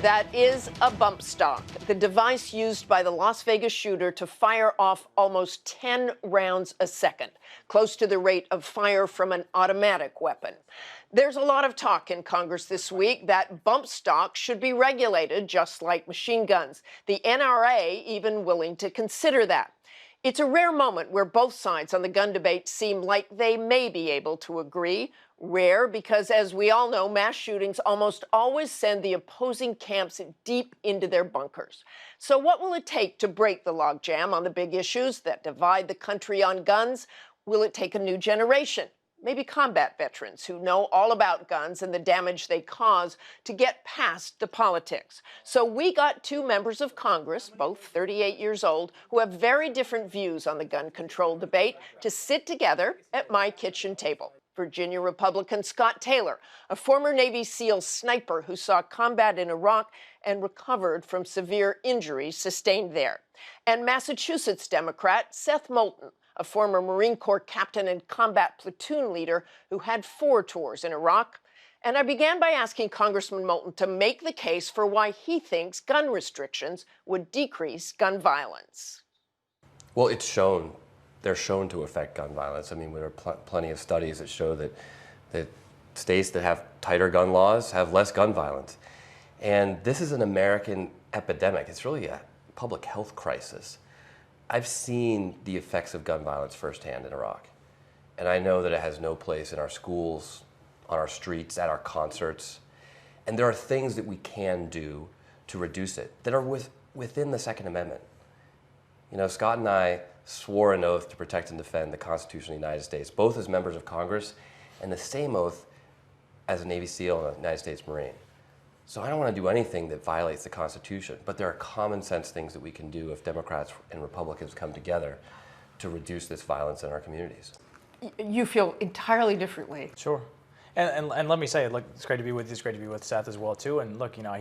That is a bump stock, the device used by the Las Vegas shooter to fire off almost 10 rounds a second, close to the rate of fire from an automatic weapon. There's a lot of talk in Congress this week that bump stock should be regulated just like machine guns. The NRA even willing to consider that. It's a rare moment where both sides on the gun debate seem like they may be able to agree. Rare because, as we all know, mass shootings almost always send the opposing camps deep into their bunkers. So what will it take to break the logjam on the big issues that divide the country on guns? Will it take a new generation? Maybe combat veterans who know all about guns and the damage they cause to get past the politics. So we got two members of Congress, both 38 years old, who have very different views on the gun control debate to sit together at my kitchen table. Virginia Republican Scott Taylor, a former Navy SEAL sniper who saw combat in Iraq and recovered from severe injuries sustained there. And Massachusetts Democrat Seth Moulton, a former Marine Corps captain and combat platoon leader who had 4 tours in Iraq. And I began by asking Congressman Moulton to make the case for why he thinks gun restrictions would decrease gun violence. Well, it's shown. They're shown to affect gun violence. I mean, there are plenty of studies that show that states that have tighter gun laws have less gun violence. And this is an American epidemic. It's really a public health crisis. I've seen the effects of gun violence firsthand in Iraq. And I know that it has no place in our schools, on our streets, at our concerts. And there are things that we can do to reduce it that are within the Second Amendment. You know, Scott and I swore an oath to protect and defend the Constitution of the United States, both as members of Congress and the same oath as a Navy SEAL and a United States Marine. So I don't want to do anything that violates the Constitution, but there are common sense things that we can do if Democrats and Republicans come together to reduce this violence in our communities. You feel entirely differently. Sure. And let me say, look, it's great to be with you. It's great to be with Seth as well, too. And look, you know,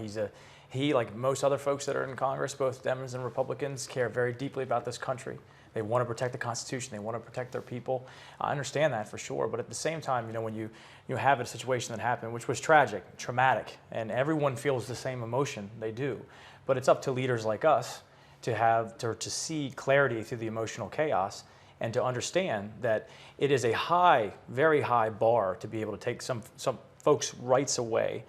he, like most other folks that are in Congress, both Dems and Republicans, care very deeply about this country. They want to protect the Constitution. They want to protect their people. I understand that for sure. But at the same time, you know, when you have a situation that happened, which was tragic, traumatic, and everyone feels the same emotion, they do. But it's up to leaders like us to see clarity through the emotional chaos and to understand that it is a high, very high bar to be able to take some folks' rights away,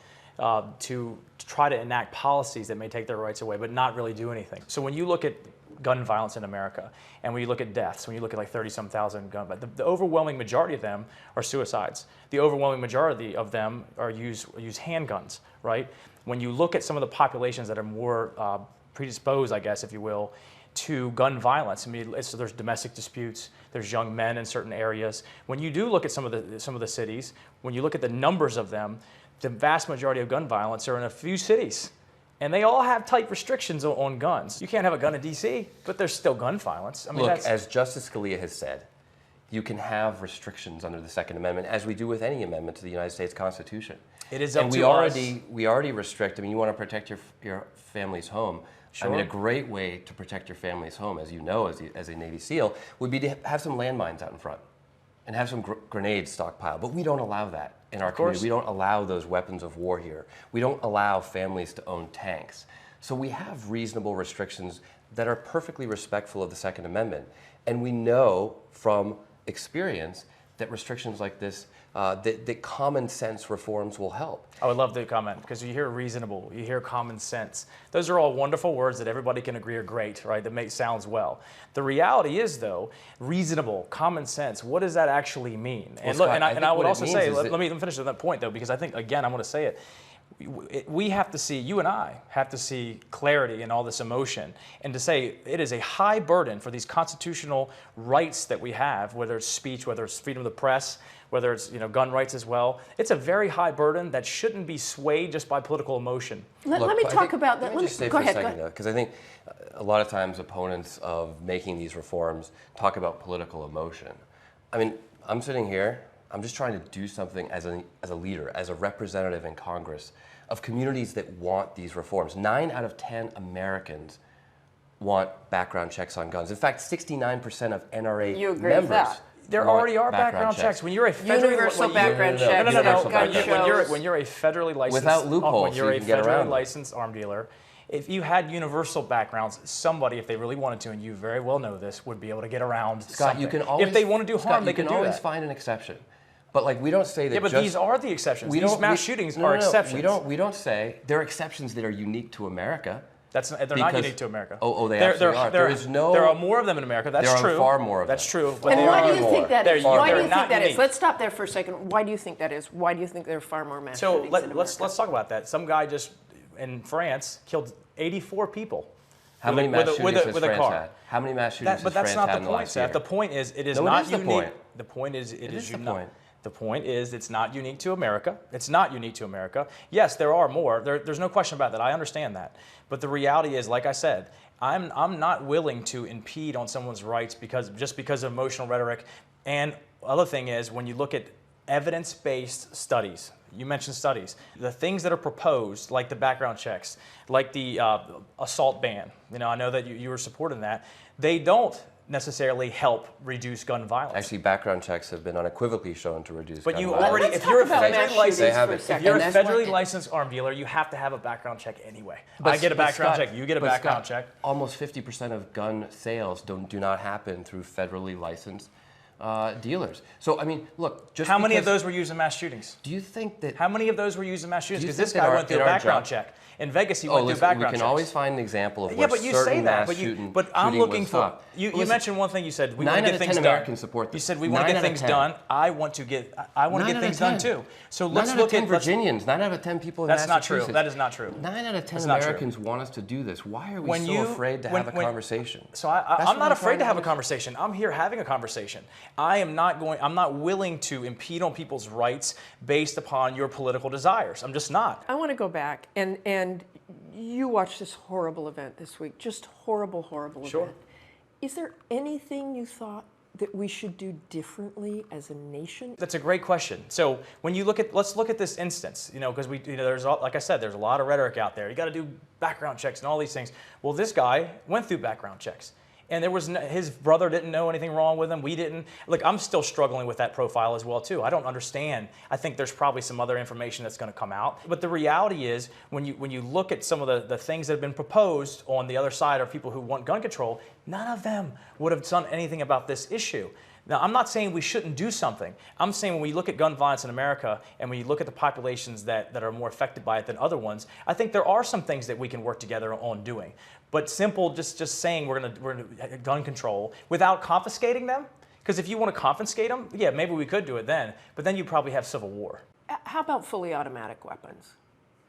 to try to enact policies that may take their rights away, but not really do anything. So when you look at gun violence in America, and when you look at deaths, when you look at like 30-some thousand gun violence, the overwhelming majority of them are suicides. The overwhelming majority of them use handguns, right? When you look at some of the populations that are more predisposed, I guess, if you will, to gun violence, I mean, so there's domestic disputes, there's young men in certain areas. When you do look at some of the cities, when you look at the numbers of them, the vast majority of gun violence are in a few cities. And they all have tight restrictions on guns. You can't have a gun in D.C., but there's still gun violence. I mean, look, as Justice Scalia has said, you can have restrictions under the Second Amendment, as we do with any amendment to the United States Constitution. It is up and to us. We already restrict. I mean, you want to protect your family's home. Sure. I mean, a great way to protect your family's home, as you know, as a Navy SEAL, would be to have some landmines out in front and have some grenades stockpiled. But we don't allow that in our community. We don't allow those weapons of war here. We don't allow families to own tanks. So we have reasonable restrictions that are perfectly respectful of the Second Amendment. And we know from experience that restrictions like this, that common sense reforms will help. I would love the comment, because you hear reasonable, you hear common sense. Those are all wonderful words that everybody can agree are great, right? That sounds well. The reality is, though, reasonable, common sense. What does that actually mean? Well, and Scott, look, and I would also say, let me finish with that point, though, because I think, again, I'm going to say it. We have to see, you and I have to see clarity in all this emotion, and to say it is a high burden for these constitutional rights that we have, whether it's speech, whether it's freedom of the press, whether it's gun rights as well. It's a very high burden that shouldn't be swayed just by political emotion. Let me talk about that. Let me just say for a second, though, because I think a lot of times opponents of making these reforms talk about political emotion. I mean, I'm sitting here. I'm just trying to do something as a leader, as a representative in Congress of communities that want these reforms. 9 out of 10 Americans want background checks on guns. In fact, 69% of NRA You agree with members that? There want already are background checks. When you're a federally Universal background checks. no, Universal gun background shows. when you're a federally licensed Without loopholes, when you're you a can get around federally it. licensed arm dealer, if you had universal backgrounds, somebody, if they really wanted to, and you very well know this, would be able to get around Scott, something. you can always, if they want to do harm, Scott, they you can do always that. find an exception. But like we don't say that. Yeah, but just, these are the exceptions. we These don't- mass we- shootings no, are no, no. exceptions. We don't say there are exceptions that are unique to America. They're not because- unique to America. Oh, they There- absolutely there- are. there- There is no. There are more of them in America. That's there are true. far more of That's them. true. But And they why are do you more. think that They're- is? Why do they're you not think that is? unique. Let's stop there for a second. Why do you think that is? Why do you think there are far more mass So shootings in let's America? talk about that. Some guy just in France killed 84 people. How with many a- mass with a- with shootings a- has with a France car. had? How many mass shootings But has that's France not had the in point, last Seth. year? The point is it is No, it not is the unique. point. The point is it is is the unique. point. The point is it's not unique to America. It's not unique to America. Yes, there are more. There's no question about that. I understand that. But the reality is, like I said, I'm not willing to impede on someone's rights just because of emotional rhetoric. And other thing is, when you look at evidence-based studies, you mentioned studies, the things that are proposed, like the background checks, like the assault ban, I know that you were supporting that, they don't necessarily help reduce gun violence. Actually, background checks have been unequivocally shown to reduce. But gun you violence. already, Let's if talk you're a about mass federally shootings licensed, They have for a it. second. if you're a And that's federally why- licensed arm dealer, you have to have a background check anyway. But- I get a but background Scott- check. You get a but background Scott, check. Almost 50% of gun sales do not happen through federally licensed dealers. So I mean, look, just How many of because- those were used in mass shootings? Do you think that? How many of those were used in mass shootings? Do you Because this think that guy our- went through in a our background job- check. In Vegas, he Oh, went through listen, we background can checks. always find an example of Yeah, where but you certain say that. mass But shooting. I'm shooting looking was for. stopped. You Listen, mentioned one thing. You said we 9 want to out get of things 10 done. Americans support You this. said we want to 9 get out of things 10. done. I want to get 9 out things of done 10. too. So 9 let's out look of 10 at Virginians. 9 out of 10 people in That's not true. Massachusetts. That is not true. 9 out of 10 That's not true. Americans want us to do this. Why are we When so you- afraid to when- have a when- conversation? So That's I'm what not afraid trying to have a do. conversation. I'm here having a conversation. I'm not willing to impede on people's rights based upon your political desires. I'm just not. I want to go back and you watched this horrible event this week, just horrible Sure. event. Is there anything you thought that we should do differently as a nation? That's a great question. So when you let's look at this instance, because like I said, there's a lot of rhetoric out there. You got to do background checks and all these things. Well, this guy went through background checks. And his brother didn't know anything wrong with him. We didn't. Look, I'm still struggling with that profile as well too. I don't understand. I think there's probably some other information that's going to come out. But the reality is, when you look at some of the things that have been proposed on the other side of people who want gun control, none of them would have done anything about this issue. Now, I'm not saying we shouldn't do something. I'm saying when we look at gun violence in America and when you look at the populations that are more affected by it than other ones, I think there are some things that we can work together on doing. But simple, just saying we're gonna gun control without confiscating them, because if you want to confiscate them, yeah, maybe we could do it then. But then you probably have civil war. How about fully automatic weapons?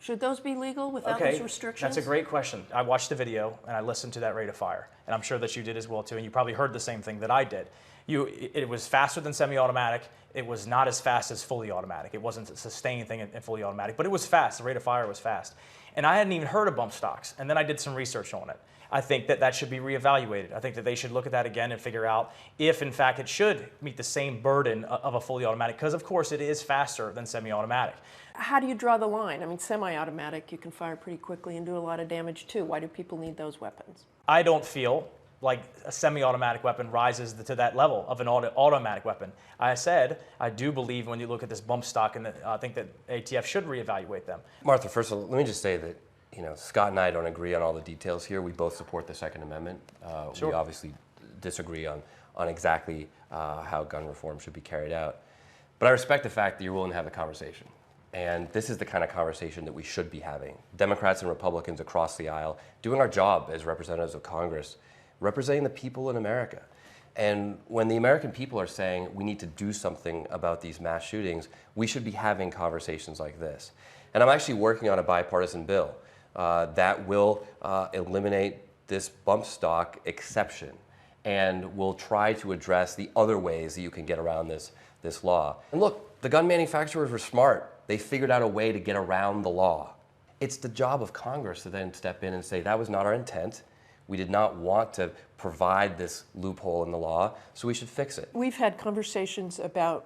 Should those be legal without those restrictions? That's a great question. I watched the video and I listened to that rate of fire, and I'm sure that you did as well too, and you probably heard the same thing that I did. It was faster than semi-automatic. It was not as fast as fully automatic. It wasn't a sustained thing in fully automatic, but it was fast. The rate of fire was fast. And I hadn't even heard of bump stocks, and then I did some research on it. I think that should be reevaluated. I think that they should look at that again and figure out if, in fact, it should meet the same burden of a fully automatic, because, of course, it is faster than semi-automatic. How do you draw the line? I mean, semi-automatic, you can fire pretty quickly and do a lot of damage too. Why do people need those weapons? I don't feel like a semi-automatic weapon rises to that level of an automatic weapon. I said I do believe when you look at this bump stock, and I think that ATF should reevaluate them. Martha, first of all, let me just say that Scott and I don't agree on all the details here. We both support the Second Amendment. Sure. We obviously disagree on exactly how gun reform should be carried out. But I respect the fact that you're willing to have the conversation. And this is the kind of conversation that we should be having. Democrats and Republicans across the aisle doing our job as representatives of Congress, representing the people in America. And when the American people are saying we need to do something about these mass shootings, we should be having conversations like this. And I'm actually working on a bipartisan bill that will eliminate this bump stock exception and will try to address the other ways that you can get around this law. And look, the gun manufacturers were smart. They figured out a way to get around the law. It's the job of Congress to then step in and say, that was not our intent. We did not want to provide this loophole in the law, so we should fix it. We've had conversations about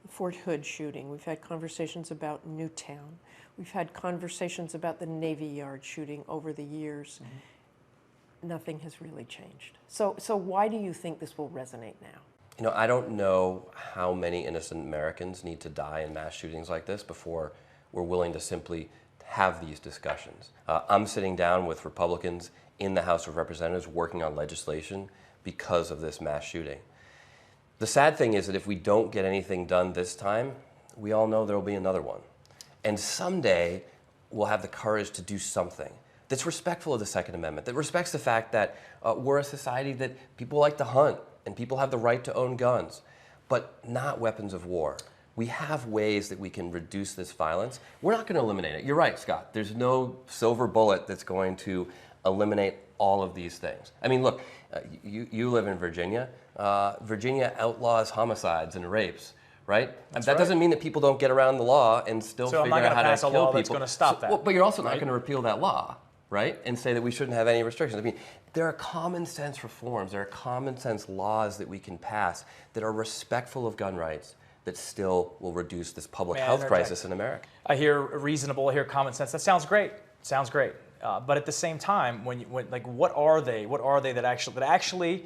the Fort Hood shooting. We've had conversations about Newtown. We've had conversations about the Navy Yard shooting over the years. Mm-hmm. Nothing has really changed. So why do you think this will resonate now? You know, I don't know how many innocent Americans need to die in mass shootings like this before we're willing to simply have these discussions. I'm sitting down with Republicans in the House of Representatives working on legislation because of this mass shooting. The sad thing is that if we don't get anything done this time, we all know there will be another one. And someday we'll have the courage to do something that's respectful of the Second Amendment, that respects the fact that we're a society that people like to hunt and people have the right to own guns, but not weapons of war. We have ways that we can reduce this violence. We're not going to eliminate it. You're right, Scott. There's no silver bullet that's going to eliminate all of these things. I mean, look, you live in Virginia. Virginia outlaws homicides and rapes, right? That doesn't mean that people don't get around the law and still figure out how to kill people. So I'm not going to pass a law that's going to stop that. Well, but you're also not going to repeal that law, right? And say that we shouldn't have any restrictions. I mean, there are common sense reforms, there are common sense laws that we can pass that are respectful of gun rights that still will reduce this public health crisis in America. I hear reasonable, I hear common sense. That sounds great. Sounds great. But at the same time, like, what are they? What are they that actually,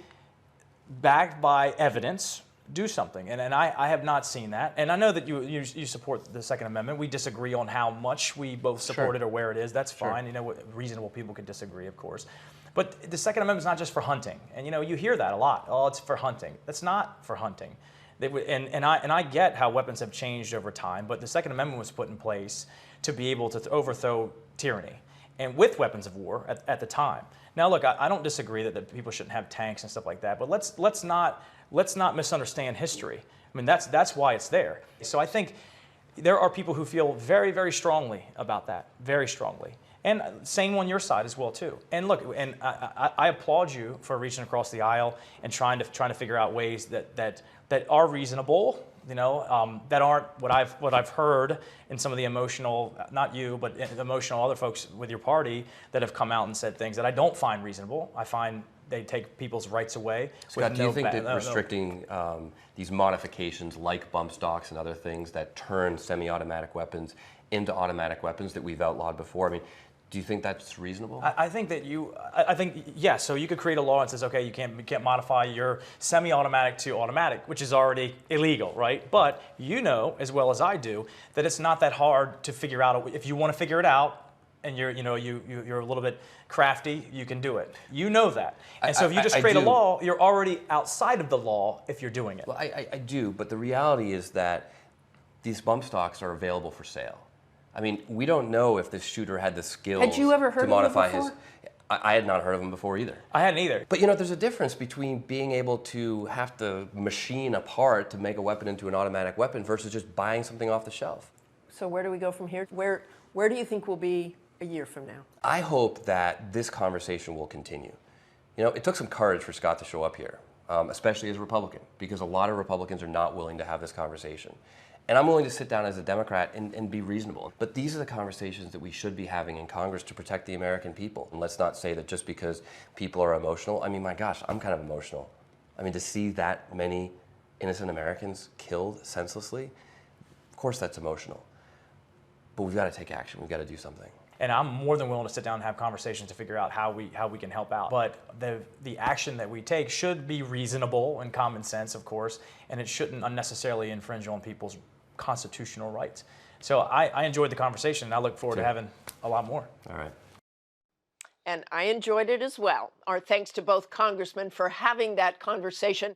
backed by evidence, do something? And I have not seen that. And I know that you support the Second Amendment. We disagree on how much we both support it or where it is. That's fine. You know, reasonable people can disagree, of course. But the Second Amendment is not just for hunting. And you know, you hear that a lot. Oh, it's for hunting. That's not for hunting. And I get how weapons have changed over time, but the Second Amendment was put in place to be able to overthrow tyranny, and with weapons of war at the time. Now, look, I don't disagree that people shouldn't have tanks and stuff like that, but let's not misunderstand history. I mean, that's why it's there. So I think there are people who feel very, very strongly about that, very strongly. And same on your side as well too. And look, and I applaud you for reaching across the aisle and trying to figure out ways that are reasonable, you know, that aren't what I've heard in some of the emotional, not you, but emotional other folks with your party that have come out and said things that I don't find reasonable. I find they take people's rights away. Scott, do you think that restricting these modifications like bump stocks and other things that turn semi-automatic weapons into automatic weapons that we've outlawed before, I mean, do you think that's reasonable? I think that I think, yes, so you could create a law that says, okay, you can't modify your semi-automatic to automatic, which is already illegal, right? But you know, as well as I do, that it's not that hard to figure out. If you want to figure it out and you're a little bit crafty, you can do it. You know that. And so if you just create a law, you're already outside of the law if you're doing it. Well, I do, but the reality is that these bump stocks are available for sale. I mean, we don't know if this shooter had the skills had you ever heard to modify of him before? I had not heard of him before either. I hadn't either. But you know, there's a difference between being able to have to machine a part to make a weapon into an automatic weapon versus just buying something off the shelf. So where do we go from here? Where do you think we'll be a year from now? I hope that this conversation will continue. You know, it took some courage for Scott to show up here, especially as a Republican, because a lot of Republicans are not willing to have this conversation. And I'm willing to sit down as a Democrat and be reasonable. But these are the conversations that we should be having in Congress to protect the American people. And let's not say that just because people are emotional. I mean, my gosh, I'm kind of emotional. I mean, to see that many innocent Americans killed senselessly, of course that's emotional. But we've got to take action. We've got to do something. And I'm more than willing to sit down and have conversations to figure out how we can help out. But the action that we take should be reasonable and common sense, of course, and it shouldn't unnecessarily infringe on people's constitutional rights. So I enjoyed the conversation, and I look forward to having a lot more. All right. And I enjoyed it as well. Our thanks to both congressmen for having that conversation.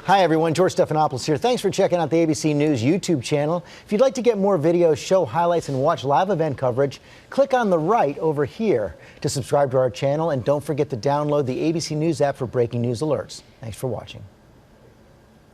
Hi, everyone. George Stephanopoulos here. Thanks for checking out the ABC News YouTube channel. If you'd like to get more videos, show highlights, and watch live event coverage, click on the right over here to subscribe to our channel. And don't forget to download the ABC News app for breaking news alerts. Thanks for watching.